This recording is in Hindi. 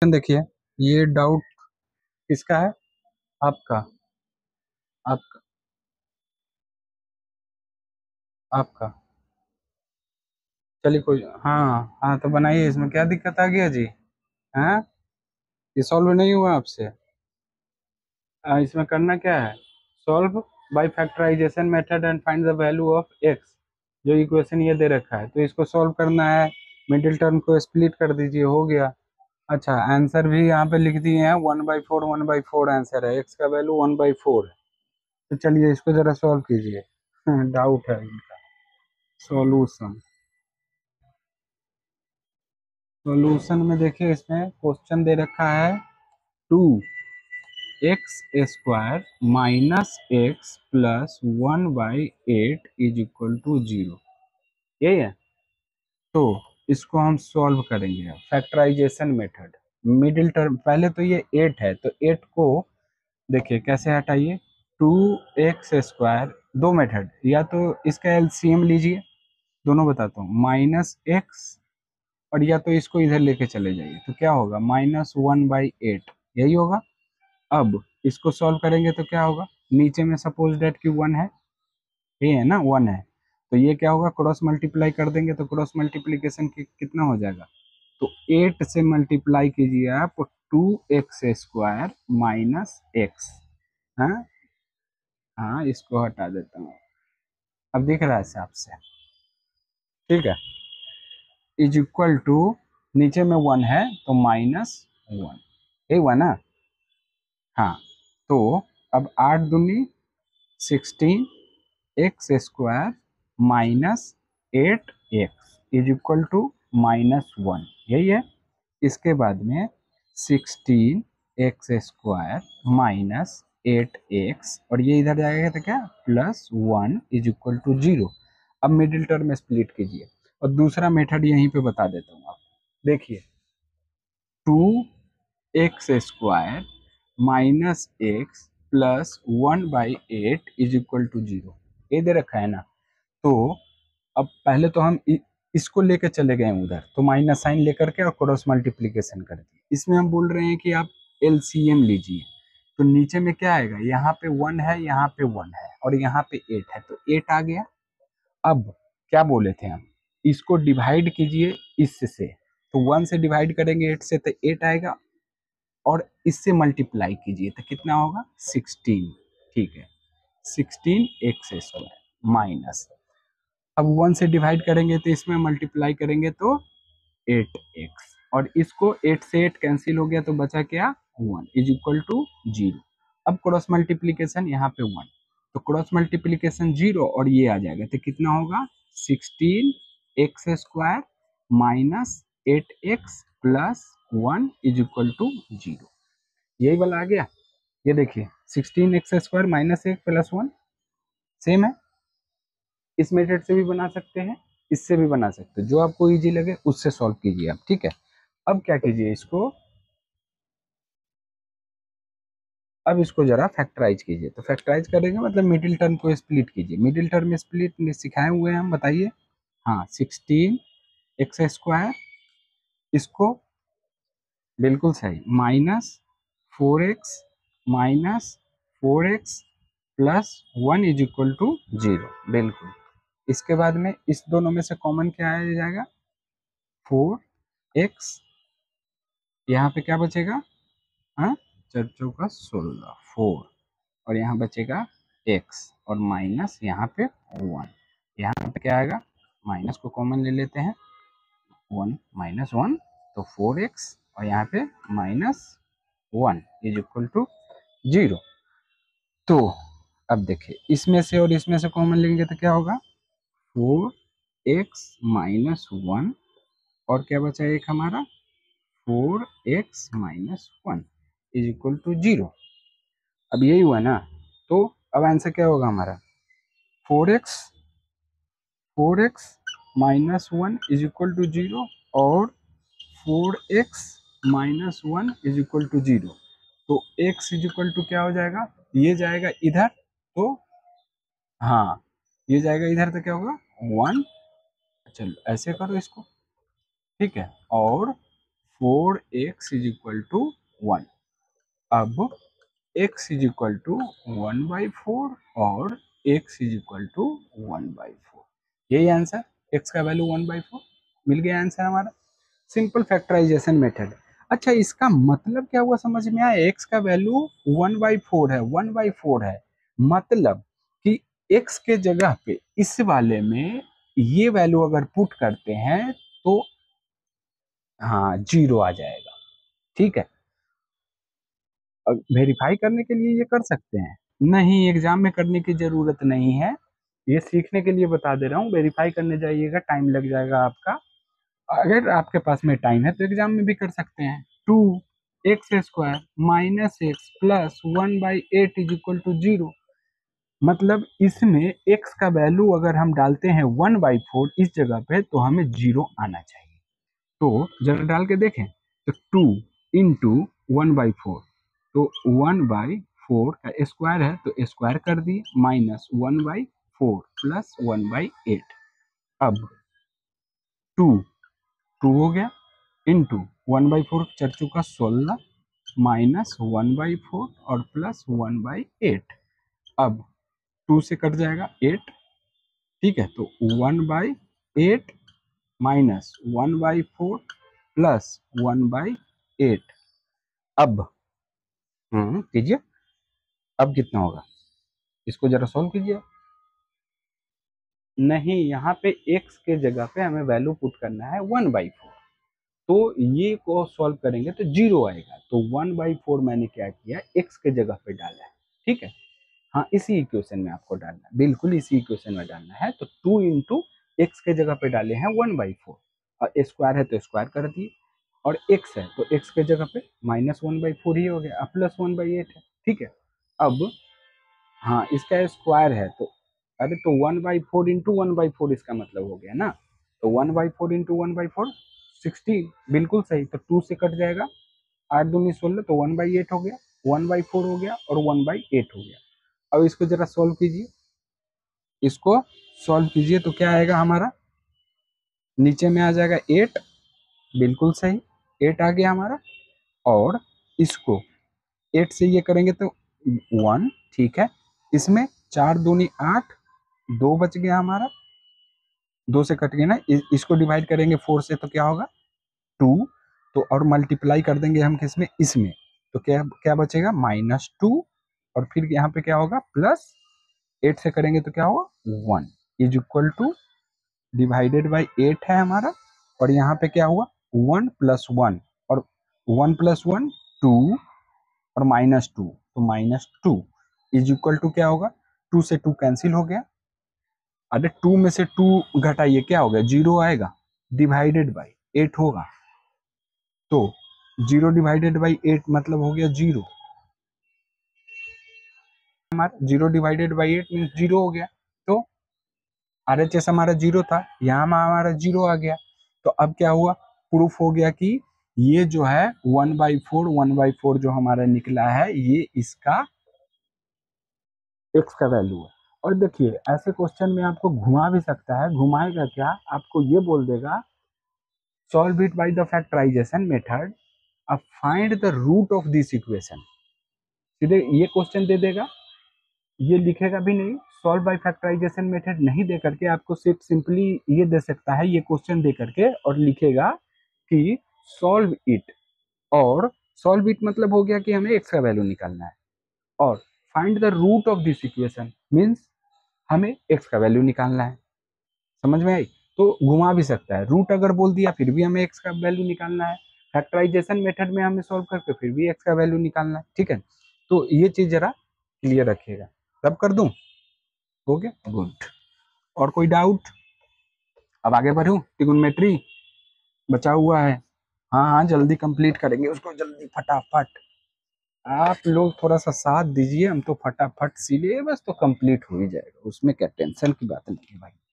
देखिए, ये डाउट किसका है? आपका। आपका। आपका। चलिए कोई, हाँ हाँ, तो बनाइए। इसमें क्या दिक्कत आ गया जी? हाँ, ये सॉल्व नहीं हुआ आपसे? इसमें करना क्या है? Solve by factorization method and find the value of x. जो इक्वेशन ये दे रखा है तो इसको सॉल्व करना है। मिडिल टर्म को स्प्लिट कर दीजिए, हो गया। अच्छा, आंसर भी यहाँ पे लिख दिए हैं। 1/4 1/4 आंसर है। एक्स का वैल्यू 1/4 है। तो चलिए इसको जरा सॉल्व कीजिए। डाउट है इनका। सॉल्यूशन। सॉल्यूशन में देखिए, इसमें क्वेश्चन दे रखा है 2x² minus x plus 1/8 is equal to 0। यही है। तो इसको हम सॉल्व करेंगे फैक्टराइजेशन मेथड। मिडिल टर्म पहले तो ये 8 है, तो 8 को देखिए कैसे हटाइए। 2x²। दो मेथड, या तो इसका एलसीएम लीजिए, दोनों बताता हूँ, माइनस एक्स, और या तो इसको इधर लेके चले जाइए तो क्या होगा, -1/8। यही होगा। अब इसको सॉल्व करेंगे तो क्या होगा, नीचे में सपोज डेट कि 1 है, ये है ना, 1 है, तो ये क्या होगा, क्रॉस मल्टीप्लाई कर देंगे तो क्रॉस मल्टीप्लीकेशन कितना हो जाएगा, तो 8 से मल्टीप्लाई कीजिए आप 2x² माइनस एक्स। हाँ हाँ, इसको हटा देता हूँ। अब दिख रहा है साफ से? ठीक है। इज इक्वल टू, नीचे में 1 है तो -1। यही हुआ ना? हाँ। तो अब 8 दूनी 16, x² minus 8x is equal to -1। यही है। इसके बाद में 16x² माइनस 8x, और ये इधर जाएगा तो क्या, +1 इज इक्वल टू 0। अब मिडिल टर्म में स्प्लिट कीजिए, और दूसरा मेथड यहीं पे बता देता हूँ आप। देखिए, 2x² minus x plus 1/8 is equal to 0, ये दे रखा है ना। तो अब पहले तो हम इसको लेके चले गए उधर, तो माइनस साइन लेकर के और क्रॉस मल्टीप्लीकेशन कर दिए। इसमें हम बोल रहे हैं कि आप एलसीएम लीजिए, तो नीचे में क्या आएगा, यहाँ पे 1 है, यहाँ पे 1 है, और यहाँ पे 8 है, तो 8 आ गया। अब क्या बोले थे हम, इसको डिवाइड कीजिए इससे, तो 1 से डिवाइड करेंगे 8 से तो 8 आएगा, और इससे मल्टीप्लाई कीजिए तो कितना होगा, 16। ठीक है, 16x² माइनस, अब 1 से डिवाइड करेंगे तो इसमें मल्टीप्लाई करेंगे तो 8x, और इसको 8 से 8 कैंसिल हो गया तो बचा क्या, 1 इज इक्वल टू 0। अब क्रॉस मल्टीप्लीकेशन, यहाँ पे 1, तो क्रॉस मल्टीप्लीकेशन 0, और ये आ जाएगा तो कितना होगा, 16x² minus 8x plus 1 is equal to 0। यही वाला आ गया। ये देखिए, 16x² माइनस 1 प्लस 1 सेम है। इस मेथड से भी बना सकते हैं, इससे भी बना सकते हैं, जो आपको इजी लगे उससे सॉल्व कीजिए आप। ठीक है। अब क्या कीजिए, इसको, अब इसको जरा फैक्टराइज कीजिए। तो फैक्टराइज करेंगे मतलब मिडिल टर्म को स्प्लिट कीजिए। मिडिल टर्म में स्प्लिट सिखाए हुए हैं हम, बताइए। हाँ, 16x², इसको बिल्कुल सही, -4x plus 1 is equal to 0, बिल्कुल। इसके बाद में इस दोनों में से कॉमन क्या आ जाएगा, 4x, यहाँ पे क्या बचेगा, हाँ, 4 चौका 16, 4, और यहाँ बचेगा x, और माइनस यहाँ पे 1, यहाँ पे क्या आएगा, माइनस को कॉमन ले लेते हैं, 1 -1, तो 4x, और यहाँ पे -1 इज इक्वल टू 0। तो अब देखिए, इसमें से और इसमें से कॉमन लेंगे तो क्या होगा, 4x -1, और क्या बचा एक हमारा, 4x -1 इज इक्वल टू 0। अब यही हुआ ना, तो अब आंसर क्या होगा हमारा, 4x -1 इज इक्वल टू 0, और 4x -1 इज इक्वल टू 0। तो x इज इक्वल टू क्या हो जाएगा, ये जाएगा इधर, तो हाँ, ये जाएगा इधर तो क्या होगा, 1। चलो ऐसे करो इसको। ठीक है, और 4x इज इक्वल टू 1। अब x इज इक्वल टू 1/4 और x इज इक्वल टू 1/4, यही आंसर, x का वैल्यू 1/4 मिल गया आंसर हमारा। Simple factorization method. अच्छा, इसका मतलब क्या हुआ समझ में आया? x का वैल्यू 1/4 है, 1/4 है, मतलब कि x के जगह पे इस वाले में ये वैल्यू अगर पुट करते हैं तो हाँ 0 आ जाएगा। ठीक है, वेरीफाई करने के लिए ये कर सकते हैं, नहीं एग्जाम में करने की जरूरत नहीं है, ये सीखने के लिए बता दे रहा हूँ। वेरीफाई करने जाइएगा टाइम लग जाएगा आपका, अगर आपके पास में टाइम है तो एग्जाम में भी कर सकते हैं। 2x² minus x plus 1/8 is equal to 0, मतलब इसमें x का वैल्यू अगर हम डालते हैं 1/4 इस जगह पे तो हमें 0 आना चाहिए। तो जरा डाल के देखें, तो 2 इंटू 1/4, तो 1/4 का स्क्वायर है तो स्क्वायर कर दिए, माइनस 1/4 प्लस 1/8, अब 2 2 हो गया इंटू 1/4 चढ़ चुका 16 माइनस 1/4 और प्लस 1/8, अब 2 से कट जाएगा 8। ठीक है, तो 1/8 माइनस 1/4 प्लस 1/8, अब कीजिए, अब कितना होगा, इसको जरा सॉल्व कीजिए। नहीं, यहाँ पे x के जगह पे हमें वैल्यू पुट करना है 1/4, तो ये को सॉल्व करेंगे तो 0 आएगा, तो 1/4 मैंने क्या किया, x के जगह पे डाला है। ठीक है, हाँ इसी इक्वेशन में आपको डालना है, बिल्कुल इसी इक्वेशन में डालना है, तो 2 इंटू एक्स के जगह पे डाले हैं 1/4 और स्क्वायर है तो स्क्वायर कर दिए, और x है तो x के जगह पे माइनस 1/4 ही हो गया, अब प्लस 1/8 है। ठीक है, अब हाँ इसका स्क्वायर है तो अरे तो 1/4 इंटू 1/4 इसका मतलब हो गया ना, तो 1/4 इंटू 1/4 16, बिल्कुल सही, तो 2 से कट जाएगा, 8 दूनी 16, तो 1/8 हो गया, 1/4 हो गया और 1/8 हो गया। अब इसको जरा सॉल्व कीजिए, इसको सॉल्व कीजिए तो क्या आएगा हमारा, नीचे में आ जाएगा 8, बिल्कुल सही 8 आ गया हमारा, और इसको 8 से ये करेंगे तो 1, ठीक है, इसमें 4 दूनी 8, 2 बच गया हमारा, 2 से कट गया ना, इसको डिवाइड करेंगे 4 से तो क्या होगा 2, तो और मल्टीप्लाई कर देंगे हम किसमें, इसमें, तो क्या क्या बचेगा -2, और फिर यहाँ पे क्या होगा प्लस 8 से करेंगे तो क्या होगा 1 is equal two divided by 8 है हमारा, और यहाँ पे क्या हुआ 1 + 1, और 1 + 1 2 और -2, तो -2 इज इक्वल टू क्या होगा, 2 से 2 कैंसिल हो गया, अरे 2 में से 2 घटाइए क्या हो गया 0 आएगा, डिवाइडेड बाई 8 होगा, तो 0 डिवाइडेड बाई 8 मतलब हो गया 0, हमारा 0 डिवाइडेड बाई 8 मीन 0 हो गया, तो RHS हमारा 0 था, यहाँ हमारा 0 आ गया, तो अब क्या हुआ, प्रूफ हो गया कि ये जो है 1/4 जो हमारा निकला है ये इसका x का वैल्यू है। और देखिए ऐसे क्वेश्चन में आपको घुमा भी सकता है, घुमाएगा क्या, आपको ये बोल देगा solve it by the factorisation method, अब find the root of this equation, सीधे ये क्वेश्चन दे देगा, ये लिखेगा भी नहीं, सॉल्व बाय फैक्टराइजेशन मेथड नहीं दे करके आपको सिर्फ सिंपली ये दे सकता है, ये क्वेश्चन दे करके और लिखेगा कि सॉल्व इट, और सॉल्व इट मतलब हो गया कि हमें x का वैल्यू निकालना है, और find the root of this equation means हमें x का वैल्यू निकालना है, समझ में आई, तो घुमा भी सकता है, रूट अगर बोल दिया फिर भी हमें x का वैल्यू निकालना है, फैक्टराइजेशन मेथड में हमें सॉल्व करके फिर भी x का वैल्यू निकालना है। ठीक है, तो ये चीज जरा क्लियर रखिएगा, तब कर दूं, हो गया गुड, और कोई डाउट, अब आगे बढ़ूं, ट्रिगोनोमेट्री बचा हुआ है, हाँ हाँ जल्दी कंप्लीट करेंगे उसको, जल्दी फटाफट, आप लोग थोड़ा सा साथ दीजिए, हम तो फटाफट सिलेबस तो कंप्लीट हो ही जाएगा, उसमें क्या टेंशन की बात नहीं है भाई।